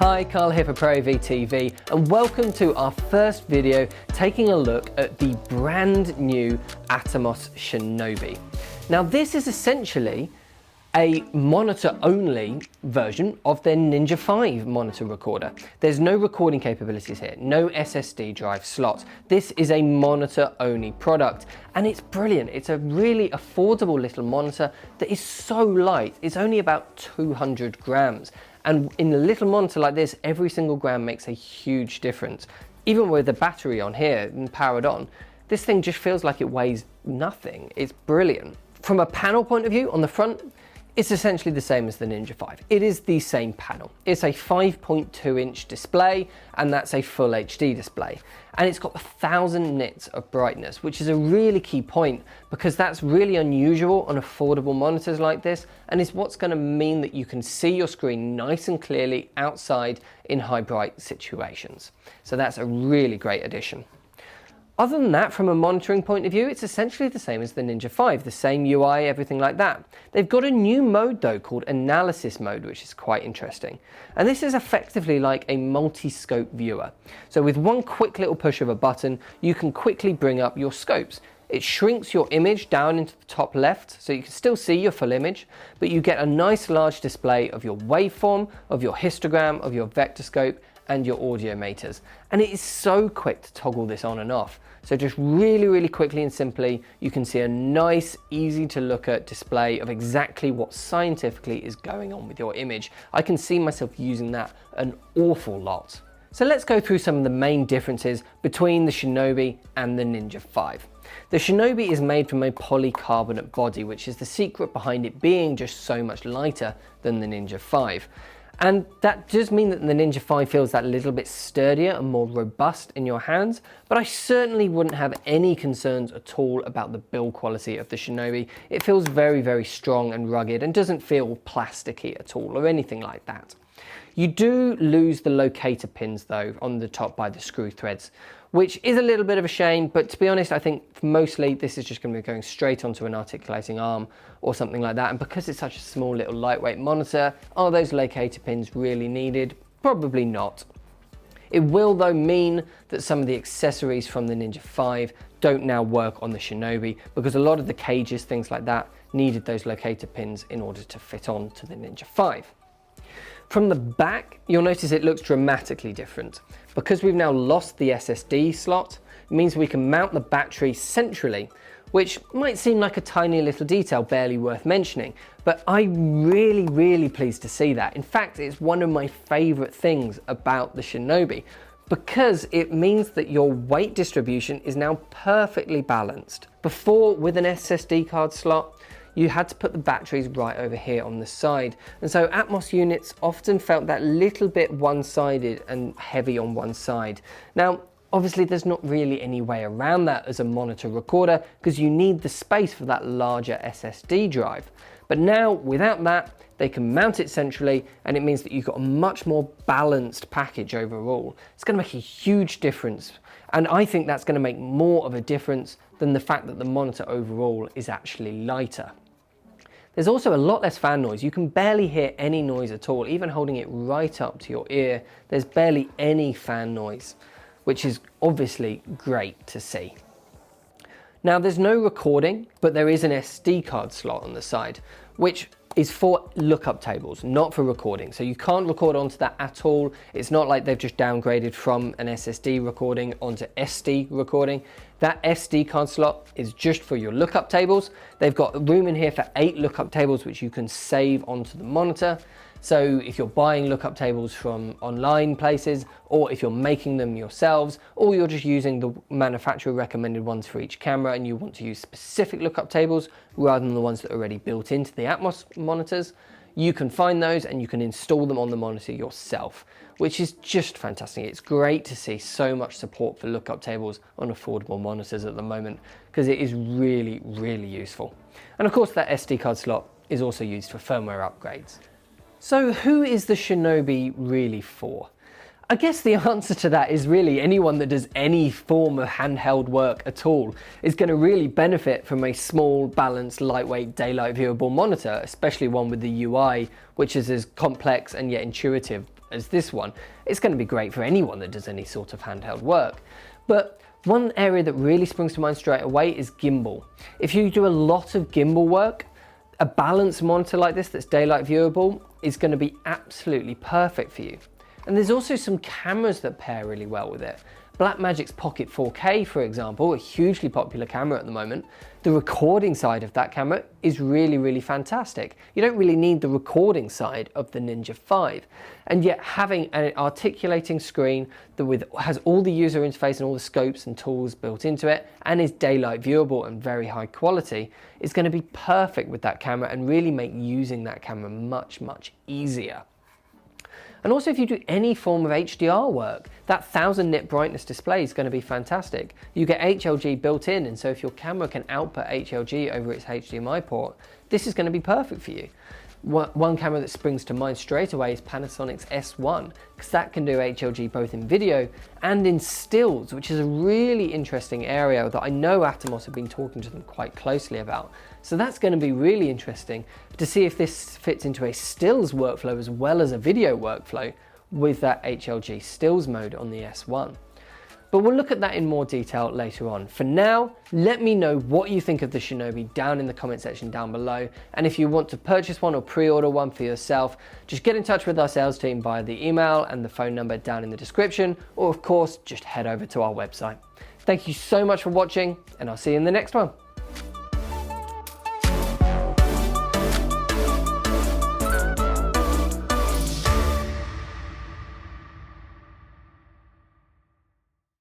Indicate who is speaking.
Speaker 1: Hi, Carl here for Pro AV TV, and welcome to our first video taking a look at the brand new Atomos Shinobi. Now this is essentially a monitor-only version of their Ninja 5 monitor recorder. There's no recording capabilities here, no SSD drive slots. This is a monitor-only product, and it's brilliant. It's a really affordable little monitor that is so light. It's only about 200 grams. And in a little monitor like this, every single gram makes a huge difference. Even with the battery on here and powered on, this thing just feels like it weighs nothing. It's brilliant. From a panel point of view, on the front, it's essentially the same as the Ninja 5. It is the same panel. It's a 5.2 inch display, and that's a full HD display. And it's got 1000 nits of brightness, which is a really key point because that's really unusual on affordable monitors like this, and is what's going to mean that you can see your screen nice and clearly outside in high bright situations. So that's a really great addition. Other than that, from a monitoring point of view, it's essentially the same as the Ninja 5, the same UI, everything like that. They've got a new mode though called Analysis Mode, which is quite interesting. And this is effectively like a multi-scope viewer. So with one quick little push of a button, you can quickly bring up your scopes. It shrinks your image down into the top left, so you can still see your full image, but you get a nice large display of your waveform, of your histogram, of your vector scope, and your audio meters. And it is so quick to toggle this on and off. So just really quickly and simply, you can see a nice, easy to look at display of exactly what scientifically is going on with your image. I can see myself using that an awful lot. So let's go through some of the main differences between the Shinobi and the Ninja 5. The Shinobi is made from a polycarbonate body, which is the secret behind it being just so much lighter than the Ninja 5. And that does mean that the Ninja 5 feels that little bit sturdier and more robust in your hands, but I certainly wouldn't have any concerns at all about the build quality of the Shinobi. It feels very strong and rugged and doesn't feel plasticky at all or anything like that. You do lose the locator pins though on the top by the screw threads, which is a little bit of a shame, but to be honest, I think mostly this is just going to be going straight onto an articulating arm or something like that. And because it's such a small little lightweight monitor, are those locator pins really needed? Probably not. It will though mean that some of the accessories from the Ninja 5 don't now work on the Shinobi because a lot of the cages, things like that, needed those locator pins in order to fit on to the Ninja 5. From the back, you'll notice it looks dramatically different. Because we've now lost the SSD slot, it means we can mount the battery centrally, which might seem like a tiny little detail barely worth mentioning, but I'm really pleased to see that. In fact, it's one of my favorite things about the Shinobi because it means that your weight distribution is now perfectly balanced. Before, with an SSD card slot, you had to put the batteries right over here on the side. And so Atomos units often felt that little bit one-sided and heavy on one side. Now, obviously there's not really any way around that as a monitor recorder because you need the space for that larger SSD drive. But now, without that, they can mount it centrally, and it means that you've got a much more balanced package overall. It's going to make a huge difference, and I think that's going to make more of a difference than the fact that the monitor overall is actually lighter. There's also a lot less fan noise. You can barely hear any noise at all. Even holding it right up to your ear, there's barely any fan noise, which is obviously great to see. Now there's no recording, but there is an SD card slot on the side, which is for lookup tables, not for recording. So you can't record onto that at all. It's not like they've just downgraded from an SSD recording onto SD recording. That SD card slot is just for your lookup tables. They've got room in here for 8 lookup tables, which you can save onto the monitor. So if you're buying lookup tables from online places, or if you're making them yourselves, or you're just using the manufacturer recommended ones for each camera and you want to use specific lookup tables rather than the ones that are already built into the Atomos monitors, you can find those and you can install them on the monitor yourself, which is just fantastic. It's great to see so much support for lookup tables on affordable monitors at the moment because it is really useful. And of course that SD card slot is also used for firmware upgrades. So who is the Shinobi really for? I guess the answer to that is really anyone that does any form of handheld work at all is going to really benefit from a small, balanced, lightweight, daylight viewable monitor, especially one with the UI, which is as complex and yet intuitive as this one. It's going to be great for anyone that does any sort of handheld work. But one area that really springs to mind straight away is gimbal. If you do a lot of gimbal work, a balanced monitor like this that's daylight viewable is going to be absolutely perfect for you. And there's also some cameras that pair really well with it. Blackmagic's Pocket 4K, for example, a hugely popular camera at the moment. The recording side of that camera is really, really fantastic. You don't really need the recording side of the Ninja 5. And yet having an articulating screen that has all the user interface and all the scopes and tools built into it and is daylight viewable and very high quality is going to be perfect with that camera and really make using that camera much, much easier. And also if you do any form of HDR work, that 1000 nit brightness display is going to be fantastic. You get HLG built in, and so if your camera can output HLG over its HDMI port, this is going to be perfect for you. One camera that springs to mind straight away is Panasonic's S1, because that can do HLG both in video and in stills, which is a really interesting area that I know Atomos have been talking to them quite closely about. So that's going to be really interesting to see if this fits into a stills workflow as well as a video workflow with that HLG stills mode on the S1. But we'll look at that in more detail later on. For now, let me know what you think of the Shinobi down in the comment section down below. And if you want to purchase one or pre-order one for yourself, just get in touch with our sales team via the email and the phone number down in the description, or of course, just head over to our website. Thank you so much for watching, and I'll see you in the next one.